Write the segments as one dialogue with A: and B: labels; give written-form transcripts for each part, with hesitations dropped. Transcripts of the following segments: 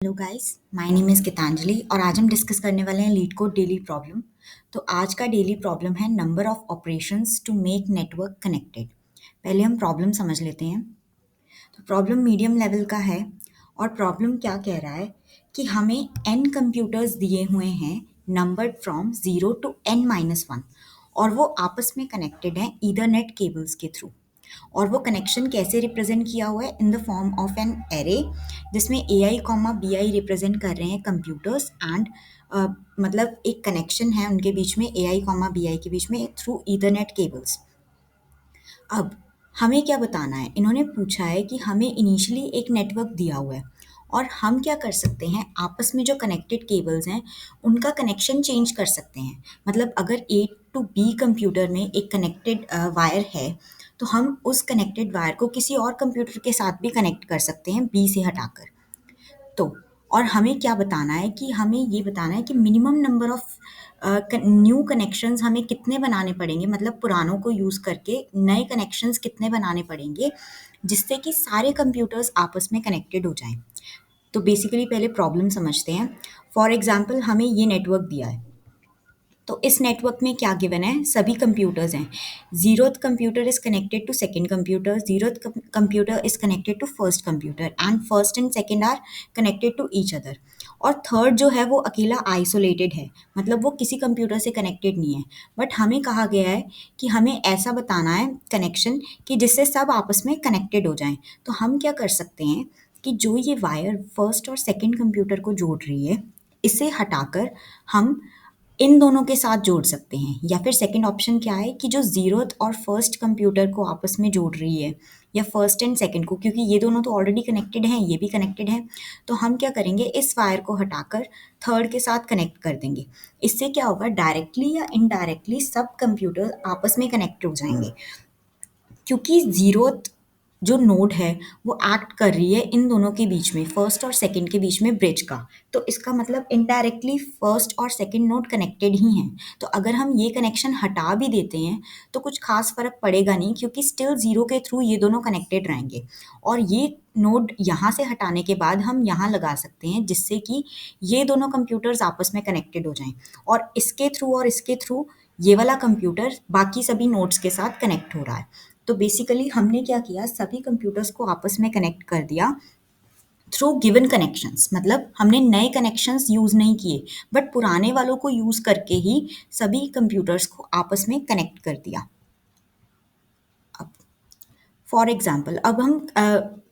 A: Hello guys, my name is Geetanjali और आज हम डिस्कस करने वाले हैं लीड कोड डेली प्रॉब्लम। तो आज का डेली प्रॉब्लम है number of operations to make network connected. पहले हम प्रॉब्लम समझ लेते हैं। तो प्रॉब्लम मीडियम लेवल का है और प्रॉब्लम क्या कह रहा है कि हमें n कंप्यूटर्स दिए हुए हैं नंबर्ड फ्रॉम 0 टू n-1 और वो आपस में कनेक्टेड हैं ईथरनेट केबल्स के थ्रू। और वो कनेक्शन कैसे रिप्रेजेंट किया हुआ है in the form of an array जिसमें ए आई कॉमा बी आई रिप्रेजेंट कर रहे हैं कंप्यूटर्स एंड मतलब एक कनेक्शन है उनके बीच में ए आई कॉमा बी आई के बीच में थ्रू ईथरनेट केबल्स। अब हमें क्या बताना है, इन्होंने पूछा है कि हमें इनिशियली एक नेटवर्क दिया हुआ है और हम क्या कर सकते हैं आपस में जो कनेक्टेड केबल्स हैं उनका कनेक्शन चेंज कर सकते हैं। मतलब अगर ए टू बी कंप्यूटर में एक कनेक्टेड वायर है तो हम उस कनेक्टेड वायर को किसी और कंप्यूटर के साथ भी कनेक्ट कर सकते हैं बी से हटाकर। तो और हमें क्या बताना है कि हमें ये बताना है कि minimum number of new connections हमें कितने बनाने पड़ेंगे, मतलब पुरानों को यूज़ करके नए कनेक्शंस कितने बनाने पड़ेंगे जिससे कि सारे कंप्यूटर्स आपस में कनेक्टेड हो जाएं। तो बेसिकली पहले प्रॉब्लम समझते हैं। फॉर एग्जांपल हमें ये नेटवर्क दिया है, तो इस नेटवर्क में क्या गिवन है, सभी कंप्यूटर्स हैं। Zeroth computer is connected to second computer, zeroth computer is connected to first computer and first and second are connected to each other. और थर्ड जो है वो अकेला आइसोलेटेड है, मतलब वो किसी कंप्यूटर से कनेक्टेड नहीं है। बट हमें कहा गया है कि हमें ऐसा बताना है कनेक्शन कि जिससे सब आपस में कनेक्टेड हो जाएं। तो हम क्या कर सकते हैं कि जो ये वायर फर्स्ट और सेकंड कंप्यूटर को जोड़ रही है इसे हटाकर हम इन दोनों के साथ जोड़ सकते हैं। या फिर सेकंड ऑप्शन क्या है कि जो जीरोथ और फर्स्ट कंप्यूटर को आपस में जोड़ रही है या फर्स्ट एंड सेकंड को, क्योंकि ये दोनों तो ऑलरेडी कनेक्टेड हैं, ये भी कनेक्टेड हैं, तो हम क्या करेंगे इस वायर को हटाकर थर्ड के साथ कनेक्ट कर देंगे। इससे क्या होगा, डायरेक्टली या इनडायरेक्टली सब कंप्यूटर आपस में कनेक्ट हो जाएंगे, क्योंकि जीरोथ जो नोड है वो एक्ट कर रही है इन दोनों के बीच में, फर्स्ट और सेकंड के बीच में ब्रिज का। तो इसका मतलब इनडायरेक्टली फर्स्ट और सेकंड नोड कनेक्टेड ही हैं। तो अगर हम ये कनेक्शन हटा भी देते हैं तो कुछ खास फर्क पड़ेगा नहीं, क्योंकि स्टिल जीरो के थ्रू ये दोनों कनेक्टेड रहेंगे। और ये नोड यहाँ से हटाने के बाद हम यहाँ लगा सकते हैं जिससे कि ये दोनों कंप्यूटर्स आपस में कनेक्टेड हो जाएं और इसके थ्रू ये वाला कंप्यूटर बाकी सभी नोड्स के साथ कनेक्ट हो रहा है। तो बेसिकली हमने क्या किया, सभी कंप्यूटर्स को आपस में कनेक्ट कर दिया थ्रू गिवन कनेक्शंस। मतलब हमने नए कनेक्शंस यूज़ नहीं किए बट पुराने वालों को यूज़ करके ही सभी कंप्यूटर्स को आपस में कनेक्ट कर दिया। अब फॉर एग्जाम्पल अब हम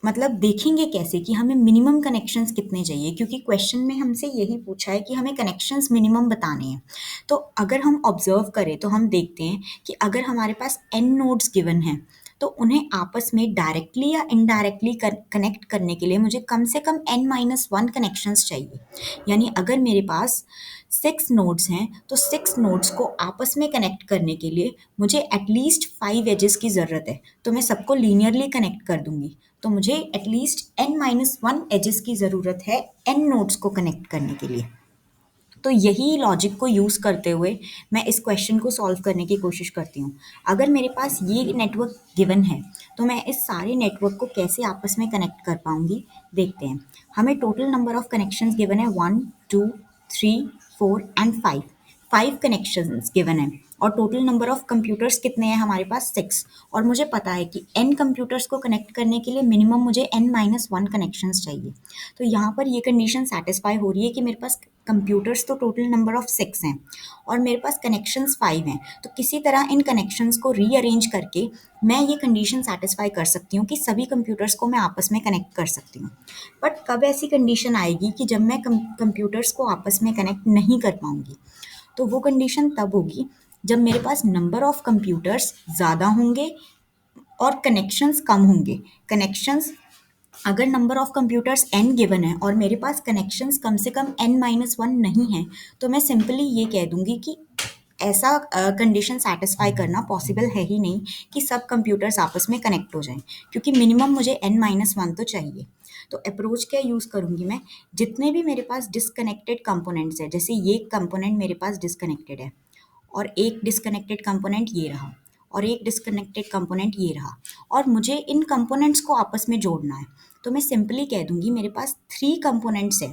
A: मतलब देखेंगे कैसे कि हमें मिनिमम कनेक्शंस कितने चाहिए, क्योंकि क्वेश्चन में हमसे यही पूछा है कि हमें कनेक्शंस मिनिमम बताने हैं। तो अगर हम ऑब्जर्व करें तो हम देखते हैं कि अगर हमारे पास n नोड्स गिवन हैं तो उन्हें आपस में डायरेक्टली या इनडायरेक्टली कनेक्ट करने के लिए मुझे कम से कम n-1 कनेक्शंस चाहिए। यानी अगर मेरे पास 6 नोड्स हैं तो 6 नोड्स को आपस में कनेक्ट करने के लिए मुझे एटलीस्ट 5 एजेस की ज़रूरत है। तो मैं सबको लीनियरली कनेक्ट कर दूंगी, तो मुझे एटलीस्ट n-1 एजेस की ज़रूरत है n नोड्स को कनेक्ट करने के लिए। तो यही लॉजिक को यूज़ करते हुए मैं इस क्वेश्चन को सॉल्व करने की कोशिश करती हूँ। अगर मेरे पास ये नेटवर्क गिवन है तो मैं इस सारे नेटवर्क को कैसे आपस में कनेक्ट कर पाऊँगी, देखते हैं। हमें total number of connections given है 1 2 3 4 एंड 5। 5 कनेक्शंस गिवन है और टोटल नंबर ऑफ कंप्यूटर्स कितने हैं हमारे पास 6। और मुझे पता है कि n कंप्यूटर्स को कनेक्ट करने के लिए मिनिमम मुझे n-1 कनेक्शंस चाहिए। तो यहाँ पर ये कंडीशन सेटिस्फाई हो रही है कि मेरे पास कंप्यूटर्स तो टोटल नंबर ऑफ 6 हैं और मेरे पास कनेक्शंस 5 हैं। तो किसी तरह इन कनेक्शंस को रीअरेंज करके मैं ये कंडीशन सेटिस्फाई कर सकती हूँ कि सभी कंप्यूटर्स को मैं आपस में कनेक्ट कर सकती हूँ। बट कब ऐसी कंडीशन आएगी कि जब मैं कंप्यूटर्स को आपस में कनेक्ट नहीं कर पाऊँगी? तो वो कंडीशन तब होगी जब मेरे पास नंबर ऑफ कंप्यूटर्स ज़्यादा होंगे और कनेक्शंस कम होंगे। कनेक्शंस अगर number of computers n given है और मेरे पास कनेक्शंस कम से कम n-1 नहीं है तो मैं सिंपली ये कह दूंगी कि ऐसा कंडीशन सेटिस्फाई करना पॉसिबल है ही नहीं कि सब कंप्यूटर्स आपस में कनेक्ट हो जाएं, क्योंकि मिनिमम मुझे n-1 तो चाहिए। तो अप्रोच क्या यूज़ करूँगी मैं, जितने भी मेरे पास डिसकनेक्टेड कंपोनेंट्स है, जैसे ये कंपोनेंट मेरे पास डिसकनेक्टेड है और एक डिसकनेक्टेड कंपोनेंट ये रहा और एक डिसकनेक्टेड कंपोनेंट ये रहा और मुझे इन कंपोनेंट्स को आपस में जोड़ना है। तो मैं सिंपली कह दूंगी मेरे पास 3 कंपोनेंट्स है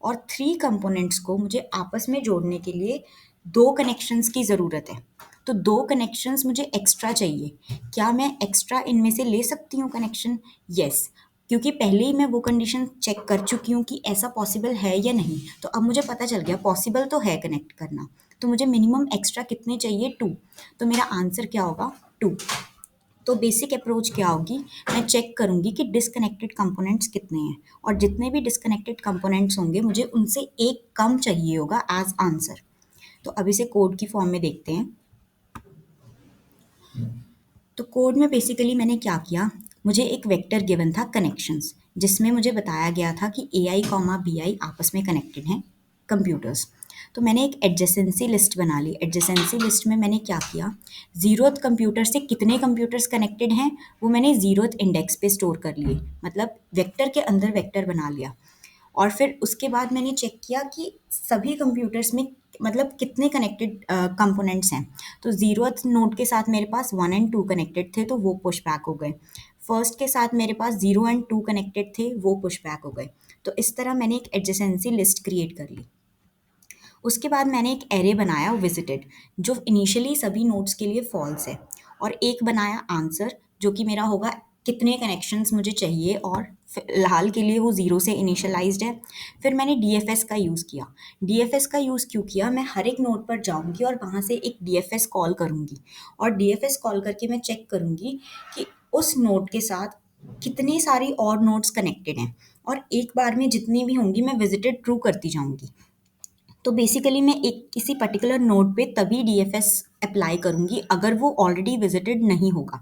A: और 3 कंपोनेंट्स को मुझे आपस में जोड़ने के लिए 2 कनेक्शंस की ज़रूरत है। तो 2 कनेक्शंस मुझे एक्स्ट्रा चाहिए। क्या मैं एक्स्ट्रा इनमें से ले सकती हूँ कनेक्शन? यस, क्योंकि पहले ही मैं वो कंडीशन चेक कर चुकी हूँ कि ऐसा पॉसिबल है या नहीं। तो अब मुझे पता चल गया पॉसिबल तो है कनेक्ट करना। तो मुझे मिनिमम एक्स्ट्रा कितने चाहिए? 2। तो मेरा आंसर क्या होगा? 2। तो बेसिक अप्रोच क्या होगी? मैं चेक करूंगी कि डिस्कनेक्टेड कंपोनेंट्स कितने हैं, और जितने भी डिस्कनेक्टेड कंपोनेंट्स होंगे मुझे उनसे एक कम चाहिए होगा एज आंसर। तो अब इसे कोड की फॉर्म में देखते हैं। तो कोड में बेसिकली मैंने क्या किया, मुझे एक वेक्टर गिवन था कनेक्शंस, जिसमें मुझे बताया गया था कि ए आई कॉमा बी आई आपस में कनेक्टेड हैं कंप्यूटर्स। तो मैंने एक एडजेसेंसी लिस्ट बना ली। एडजेसेंसी लिस्ट में मैंने क्या किया, ज़ीरोथ कंप्यूटर से कितने कंप्यूटर्स कनेक्टेड हैं वो मैंने ज़ीरोथ इंडेक्स पे स्टोर कर लिए, मतलब वेक्टर के अंदर वेक्टर बना लिया। और फिर उसके बाद मैंने चेक किया कि सभी कंप्यूटर्स में मतलब कितने कनेक्टेड कंपोनेंट्स हैं। तो ज़ीरोथ नोड के साथ मेरे पास 1 और 2 कनेक्टेड थे, तो वो पुश बैक हो गए। फर्स्ट के साथ मेरे पास 0 और 2 कनेक्टेड थे, वो पुश बैक हो गए। तो इस तरह मैंने एक एडजेसेंसी लिस्ट क्रिएट कर ली। उसके बाद मैंने एक एरे बनाया विजिटेड, जो इनिशियली सभी नोड्स के लिए फॉल्स है, और एक बनाया आंसर जो कि मेरा होगा कितने कनेक्शंस मुझे चाहिए, और फिलहाल के लिए वो ज़ीरो से इनिशियलाइज्ड है। फिर मैंने डीएफएस का यूज़ किया। डीएफएस का यूज़ क्यों किया, मैं हर एक नोड पर जाऊंगी और वहाँ से एक डीएफएस कॉल करूँगी, और डीएफएस कॉल करके मैं चेक करूँगी कि उस नोड के साथ कितनी सारी और नोड्स कनेक्टेड हैं, और एक बार में जितनी भी होंगी मैं विजिटेड ट्रू करती जाऊँगी। तो बेसिकली मैं एक किसी पर्टिकुलर नोड पे तभी डीएफएस अप्लाई करूँगी अगर वो ऑलरेडी विजिटेड नहीं होगा।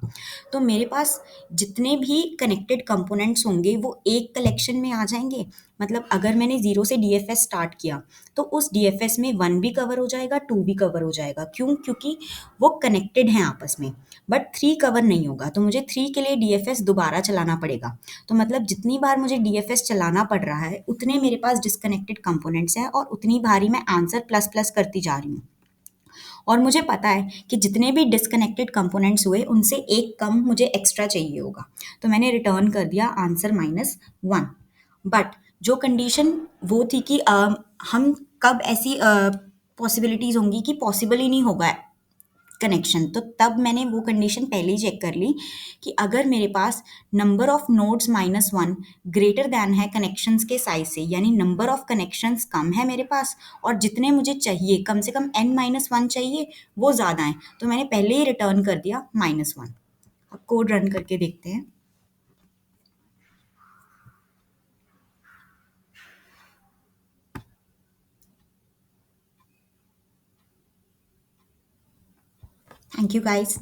A: तो मेरे पास जितने भी कनेक्टेड कंपोनेंट्स होंगे वो एक कलेक्शन में आ जाएंगे। मतलब अगर मैंने ज़ीरो से डीएफएस स्टार्ट किया तो उस डीएफएस में 1 भी कवर हो जाएगा, 2 भी कवर हो जाएगा। क्यों? क्योंकि वो कनेक्टेड हैं आपस में। बट 3 कवर नहीं होगा, तो मुझे 3 के लिए डीएफएस दोबारा चलाना पड़ेगा। तो मतलब जितनी बार मुझे डीएफएस चलाना पड़ रहा है उतने मेरे पास डिस्कनेक्टेड कंपोनेंट्स हैं, और उतनी बार ही मैं आंसर प्लस प्लस करती जा रही हूँ। और मुझे पता है कि जितने भी डिस्कनेक्टेड कंपोनेंट्स हुए उनसे एक कम मुझे एक्स्ट्रा चाहिए होगा। तो मैंने रिटर्न कर दिया आंसर -1। बट जो कंडीशन वो थी कि हम कब ऐसी पॉसिबिलिटीज़ होंगी कि पॉसिबल ही नहीं होगा कनेक्शन, तो तब मैंने वो कंडीशन पहले ही चेक कर ली कि अगर मेरे पास number of nodes -1 greater than है कनेक्शंस के साइज से, यानी नंबर ऑफ कनेक्शंस कम है मेरे पास, और जितने मुझे चाहिए कम से कम n-1 चाहिए वो ज़्यादा है, तो मैंने पहले ही रिटर्न कर दिया -1। अब कोड रन करके देखते हैं। Thank you guys.